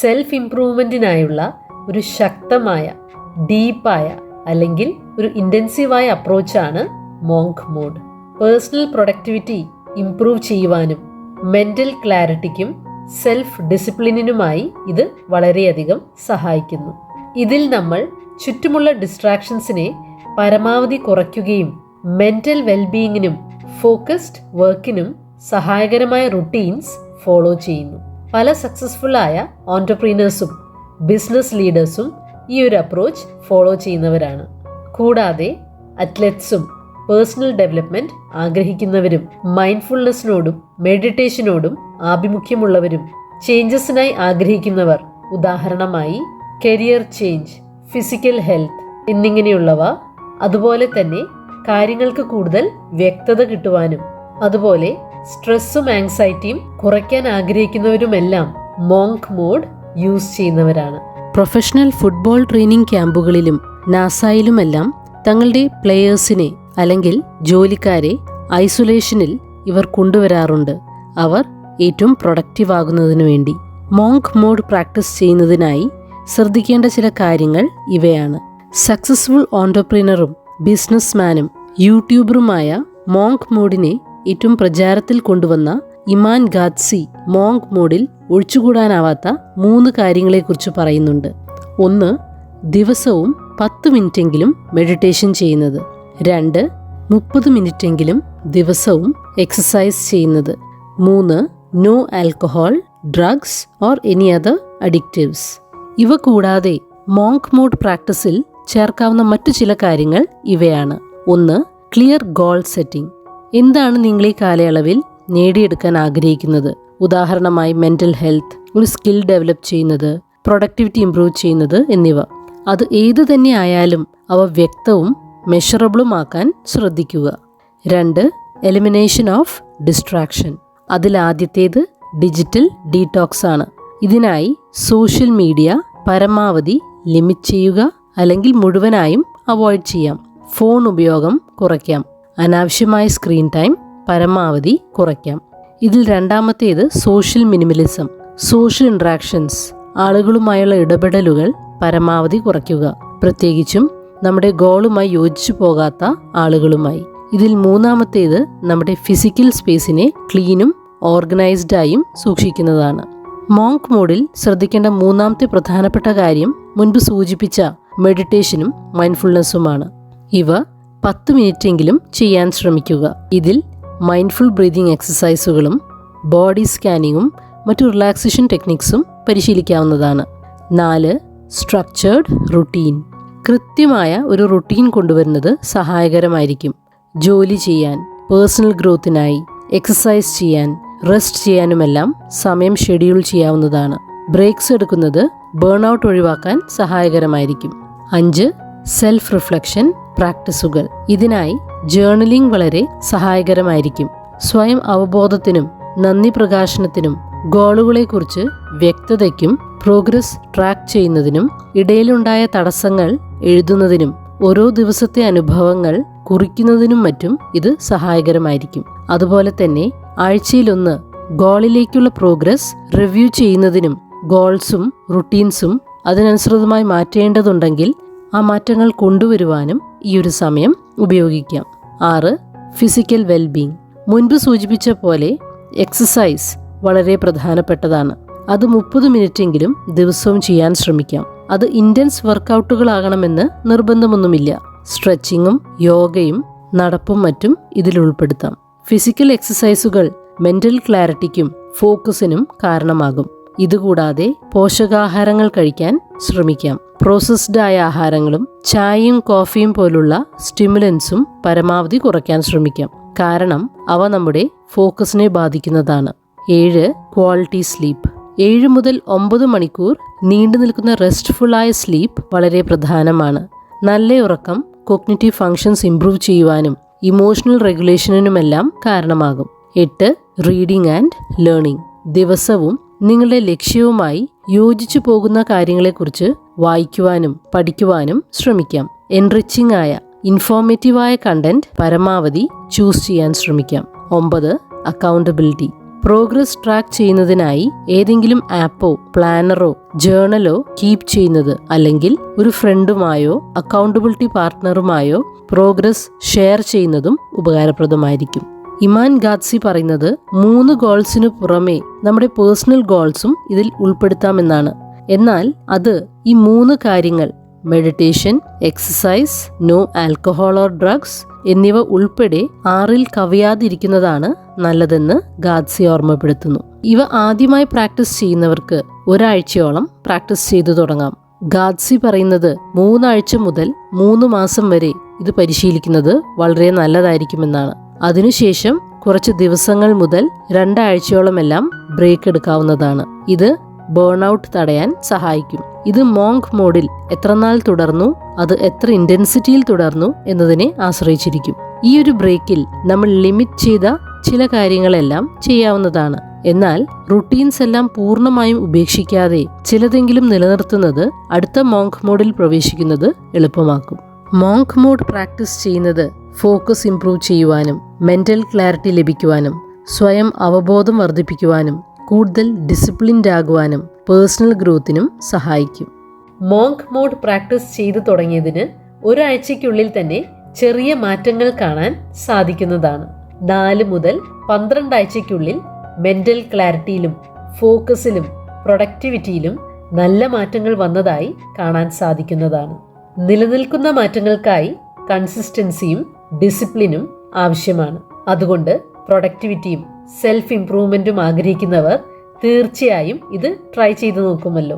Self ഇംപ്രൂവ്മെൻറ്റിനായുള്ള ഒരു ശക്തമായ, ഡീപ്പായ അല്ലെങ്കിൽ ഒരു ഇൻറ്റൻസീവായ അപ്രോച്ചാണ് monk mode. Personal productivity improve ചെയ്യുവാനും മെൻ്റൽ ക്ലാരിറ്റിക്കും സെൽഫ് ഡിസിപ്ലിനുമായി ഇത് വളരെയധികം സഹായിക്കുന്നു. ഇതിൽ നമ്മൾ ചുറ്റുമുള്ള ഡിസ്ട്രാക്ഷൻസിനെ പരമാവധി കുറയ്ക്കുകയും മെൻ്റൽ വെൽബീയിങ്ങിനും ഫോക്കസ്ഡ് വർക്കിനും സഹായകരമായ റുട്ടീൻസ് ഫോളോ ചെയ്യുന്നു. പല സക്സസ്ഫുള്ളായ ഓൺടർപ്രീനേഴ്സും ബിസിനസ് ലീഡേഴ്സും ഈ ഒരു അപ്രോച്ച് ഫോളോ ചെയ്യുന്നവരാണ്. കൂടാതെ അത്ലറ്റ്സും പേഴ്സണൽ ഡെവലപ്മെൻറ്റ് ആഗ്രഹിക്കുന്നവരും മൈൻഡ്ഫുൾനെസ്സിനോടും മെഡിറ്റേഷനോടും ആഭിമുഖ്യമുള്ളവരും ചേഞ്ചസിനായി ആഗ്രഹിക്കുന്നവർ, ഉദാഹരണമായി കരിയർ ചേഞ്ച്, ഫിസിക്കൽ ഹെൽത്ത് എന്നിങ്ങനെയുള്ളവ, അതുപോലെ തന്നെ കാര്യങ്ങൾക്ക് കൂടുതൽ വ്യക്തത കിട്ടുവാനും അതുപോലെ സ്ട്രെസ്സും ആങ്സൈറ്റിയും കുറയ്ക്കാൻ ആഗ്രഹിക്കുന്നവരുമെല്ലാം മോങ്ക് മോഡ് യൂസ് ചെയ്യുന്നവരാണ്. പ്രൊഫഷണൽ ഫുട്ബോൾ ട്രെയിനിങ് ക്യാമ്പുകളിലും നാസായിലുമെല്ലാം തങ്ങളുടെ പ്ലെയേഴ്സിനെ അല്ലെങ്കിൽ ജോലിക്കാരെ ഐസൊലേഷനിൽ ഇവർ കൊണ്ടുവരാറുണ്ട്, അവർ ഏറ്റവും പ്രൊഡക്റ്റീവ് ആകുന്നതിനു വേണ്ടി. മോങ്ക് മോഡ് പ്രാക്ടീസ് ചെയ്യുന്നതിനായി ശ്രദ്ധിക്കേണ്ട ചില കാര്യങ്ങൾ ഇവയാണ്. സക്സസ്ഫുൾ ഓൺടർപ്രീനറും ബിസിനസ്മാനും യൂട്യൂബറുമായ മോങ്ക് മോഡിനെ ഏറ്റവും പ്രചാരത്തിൽ കൊണ്ടുവന്ന ഇമാൻ ഗാദ്സി മോങ്ക് മോഡിൽ ഒഴിച്ചുകൂടാനാവാത്ത 3 കാര്യങ്ങളെക്കുറിച്ച് പറയുന്നുണ്ട്. 1. ദിവസവും 10 മിനിറ്റെങ്കിലും മെഡിറ്റേഷൻ ചെയ്യുന്നത്. 2. 30 മിനിറ്റെങ്കിലും ദിവസവും എക്സസൈസ് ചെയ്യുന്നത്. 3. No alcohol, drugs or any other addictives. ഇവ കൂടാതെ മോങ്ക് മോഡ് പ്രാക്ടീസിൽ ചേർക്കാവുന്ന മറ്റു ചില കാര്യങ്ങൾ ഇവയാണ്. 1. Clear goal setting. എന്താണ് നിങ്ങൾ ഈ കാലയളവിൽ നേടിയെടുക്കാൻ ആഗ്രഹിക്കുന്നത്? ഉദാഹരണമായി മെൻ്റൽ ഹെൽത്ത്, ഒരു സ്കിൽ ഡെവലപ്പ് ചെയ്യുന്നത്, പ്രൊഡക്ടിവിറ്റി ഇംപ്രൂവ് ചെയ്യുന്നത് എന്നിവ. അത് ഏതു തന്നെ ആയാലും അവ വ്യക്തവും മെഷറബിളുമാക്കാൻ ശ്രദ്ധിക്കുക. 2. Elimination of distraction. അതിലാദ്യത്തേത് ഡിജിറ്റൽ ഡീടോക്സ് ആണ്. ഇതിനായി സോഷ്യൽ മീഡിയ പരമാവധി ലിമിറ്റ് ചെയ്യുക അല്ലെങ്കിൽ മുഴുവനായും അവോയ്ഡ് ചെയ്യാം. ഫോൺ ഉപയോഗം കുറയ്ക്കാം. അനാവശ്യമായ സ്ക്രീൻ ടൈം പരമാവധി കുറയ്ക്കാം. ഇതിൽ രണ്ടാമത്തേത് സോഷ്യൽ മിനിമലിസം. സോഷ്യൽ ഇൻട്രാക്ഷൻസ്, ആളുകളുമായുള്ള ഇടപെടലുകൾ പരമാവധി കുറയ്ക്കുക, പ്രത്യേകിച്ചും നമ്മുടെ ഗോളുമായി യോജിച്ചു പോകാത്ത ആളുകളുമായി. ഇതിൽ മൂന്നാമത്തേത് നമ്മുടെ ഫിസിക്കൽ സ്പേസിനെ ക്ലീനും ഓർഗനൈസ്ഡായും സൂക്ഷിക്കുന്നതാണ്. മോങ്ക് മോഡിൽ ശ്രദ്ധിക്കേണ്ട മൂന്നാമത്തെ പ്രധാനപ്പെട്ട കാര്യം മുൻപ് സൂചിപ്പിച്ച മെഡിറ്റേഷനും മൈൻഡ്ഫുൾനെസ്സുമാണ്. ഇവ 10 മിനിറ്റെങ്കിലും ചെയ്യാൻ ശ്രമിക്കുക. ഇതിൽ മൈൻഡ്ഫുൾ ബ്രീതിങ് എക്സസൈസുകളും ബോഡി സ്കാനിങ്ങും മറ്റു റിലാക്സേഷൻ ടെക്നിക്സും പരിശീലിക്കാവുന്നതാണ്. 4. Structured routine. കൃത്യമായ ഒരു റുട്ടീൻ കൊണ്ടുവരുന്നത് സഹായകരമായിരിക്കും. ജോലി ചെയ്യാൻ, പേഴ്സണൽ ഗ്രോത്തിനായി, എക്സസൈസ് ചെയ്യാൻ, റെസ്റ്റ് ചെയ്യാനുമെല്ലാം സമയം ഷെഡ്യൂൾ ചെയ്യാവുന്നതാണ്. ബ്രേക്സ് എടുക്കുന്നത് ബേൺ ഔട്ട് ഒഴിവാക്കാൻ സഹായകരമായിരിക്കും. 5. Self reflection പ്രാക്ടീസുകൾ. ഇതിനായി ജേർണലിംഗ് വളരെ സഹായകരമായിരിക്കും. സ്വയം അവബോധത്തിനും നന്ദി പ്രകാശനത്തിനും ഗോളുകളെക്കുറിച്ച് വ്യക്തതയ്ക്കും പ്രോഗ്രസ് ട്രാക്ക് ചെയ്യുന്നതിനും ഇടയിലുണ്ടായ തടസ്സങ്ങൾ എഴുതുന്നതിനും ഓരോ ദിവസത്തെ അനുഭവങ്ങൾ കുറിക്കുന്നതിനും മറ്റും ഇത് സഹായകരമായിരിക്കും. അതുപോലെ തന്നെ ആഴ്ചയിലൊന്ന് ഗോളിലേക്കുള്ള പ്രോഗ്രസ് റിവ്യൂ ചെയ്യുന്നതിനും ഗോൾസും റുട്ടീൻസും അതിനനുസൃതമായി മാറ്റേണ്ടതുണ്ടെങ്കിൽ ആ മാറ്റങ്ങൾ കൊണ്ടുവരുവാനും ഈ ഒരു സമയം ഉപയോഗിക്കാം. 6. Physical wellbeing. മുൻപ് സൂചിപ്പിച്ച പോലെ എക്സസൈസ് വളരെ പ്രധാനപ്പെട്ടതാണ്. അത് 30 മിനിറ്റെങ്കിലും ദിവസവും ചെയ്യാൻ ശ്രമിക്കാം. അത് ഇൻറ്റൻസ് വർക്കൗട്ടുകളാകണമെന്ന് നിർബന്ധമൊന്നുമില്ല. സ്ട്രെച്ചിങ്ങും യോഗയും നടപ്പും മറ്റും ഇതിൽ ഉൾപ്പെടുത്താം. ഫിസിക്കൽ എക്സസൈസുകൾ മെൻ്റൽ ക്ലാരിറ്റിക്കും ഫോക്കസിനും കാരണമാകും. ഇതുകൂടാതെ പോഷകാഹാരങ്ങൾ കഴിക്കാൻ ശ്രമിക്കാം. പ്രോസസ്ഡ് ആയ ആഹാരങ്ങളും ചായയും കോഫിയും പോലുള്ള സ്റ്റിമുലൻസും പരമാവധി കുറയ്ക്കാൻ ശ്രമിക്കാം. കാരണം അവ നമ്മുടെ ഫോക്കസിനെ ബാധിക്കുന്നതാണ്. 7. Quality sleep. 7 മുതൽ 9 മണിക്കൂർ നീണ്ടു നിൽക്കുന്ന റെസ്റ്റ്ഫുള്ളായ സ്ലീപ്പ് വളരെ പ്രധാനമാണ്. നല്ല ഉറക്കം കോഗ്നിറ്റീവ് ഫങ്ഷൻസ് ഇംപ്രൂവ് ചെയ്യുവാനും ഇമോഷണൽ റെഗുലേഷനുമെല്ലാം കാരണമാകും. 8. Reading and learning. ദിവസവും നിങ്ങളുടെ ലക്ഷ്യവുമായി യോജിച്ചു പോകുന്ന കാര്യങ്ങളെക്കുറിച്ച് വായിക്കുവാനും പഠിക്കുവാനും ശ്രമിക്കാം. എൻറിച്ചിങ് ആയ ഇൻഫോർമേറ്റീവായ കണ്ടന്റ് പരമാവധി ചൂസ് ചെയ്യാൻ ശ്രമിക്കാം. 9. അക്കൗണ്ടബിലിറ്റി. പ്രോഗ്രസ് ട്രാക്ക് ചെയ്യുന്നതിനായി ഏതെങ്കിലും ആപ്പോ പ്ലാനറോ ജേർണലോ കീപ്പ് ചെയ്യുന്നത് അല്ലെങ്കിൽ ഒരു ഫ്രണ്ടുമായോ അക്കൗണ്ടബിലിറ്റി പാർട്ട്ണറുമായോ പ്രോഗ്രസ് ഷെയർ ചെയ്യുന്നതും ഉപകാരപ്രദമായിരിക്കും. ഇമാൻ ഗാദ്സി പറയുന്നത് 3 ഗോൾസിനു പുറമെ നമ്മുടെ പേഴ്സണൽ ഗോൾസും ഇതിൽ ഉൾപ്പെടുത്താമെന്നാണ്. എന്നാൽ അത് ഈ 3 കാര്യങ്ങൾ meditation, exercise, no alcohol or drugs എന്നിവ ഉൾപ്പെടെ 6ൽ കവിയാതിരിക്കുന്നതാണ് നല്ലതെന്ന് ഗാദ്സി ഓർമ്മപ്പെടുത്തുന്നു. ഇവ ആദ്യമായി പ്രാക്ടീസ് ചെയ്യുന്നവർക്ക് ഒരാഴ്ചയോളം പ്രാക്ടീസ് ചെയ്തു തുടങ്ങാം. ഗാദ്സി പറയുന്നത് 3 ആഴ്ച മുതൽ 3 മാസം വരെ ഇത് പരിശീലിക്കുന്നത് വളരെ നല്ലതായിരിക്കുമെന്നാണ്. അതിനുശേഷം കുറച്ച് ദിവസങ്ങൾ മുതൽ 2 ആഴ്ചയോളമെല്ലാം ബ്രേക്ക് എടുക്കാവുന്നതാണ്. ഇത് ബേൺ ഔട്ട് തടയാൻ സഹായിക്കും. ഇത് മോങ്ക് മോഡിൽ എത്ര നാൾ തുടർന്നു, അത് എത്ര ഇന്റൻസിറ്റിയിൽ തുടർന്നു എന്നതിനെ ആശ്രയിച്ചിരിക്കും. ഈ ഒരു ബ്രേക്കിൽ നമ്മൾ ലിമിറ്റ് ചെയ്ത ചില കാര്യങ്ങളെല്ലാം ചെയ്യാവുന്നതാണ്. എന്നാൽ റുട്ടീൻസ് എല്ലാം പൂർണ്ണമായും ഉപേക്ഷിക്കാതെ ചിലതെങ്കിലും നിലനിർത്തുന്നത് അടുത്ത മോങ്ക് മോഡിൽ പ്രവേശിക്കുന്നത് എളുപ്പമാക്കും. മോങ്ക് മോഡ് പ്രാക്ടീസ് ചെയ്യുന്നത് ഫോക്കസ് ഇംപ്രൂവ് ചെയ്യുവാനും മെന്റൽ ക്ലാരിറ്റി ലഭിക്കുവാനും സ്വയം അവബോധം വർദ്ധിപ്പിക്കുവാനും കൂടുതൽ ഡിസിപ്ലിൻഡ് ആകുവാനും പേഴ്സണൽ ഗ്രോത്തിനും സഹായിക്കും. മോങ്ക് മോഡ് പ്രാക്ടീസ് ചെയ്തു തുടങ്ങിയതിന് ഒരാഴ്ചയ്ക്കുള്ളിൽ തന്നെ ചെറിയ മാറ്റങ്ങൾ കാണാൻ സാധിക്കുന്നതാണ്. 4 മുതൽ 12 ആഴ്ചയ്ക്കുള്ളിൽ മെന്റൽ ക്ലാരിറ്റിയിലും ഫോക്കസിലും പ്രൊഡക്ടിവിറ്റിയിലും നല്ല മാറ്റങ്ങൾ വന്നതായി കാണാൻ സാധിക്കുന്നതാണ്. നിലനിൽക്കുന്ന മാറ്റങ്ങൾക്കായി കൺസിസ്റ്റൻസിയും ഡിസിപ്ലിനും ആവശ്യമാണ്. അതുകൊണ്ട് പ്രൊഡക്ടിവിറ്റിയും സെൽഫ് ഇംപ്രൂവ്മെന്റും ആഗ്രഹിക്കുന്നവർ തീർച്ചയായും ഇത് ട്രൈ ചെയ്തു നോക്കുമല്ലോ.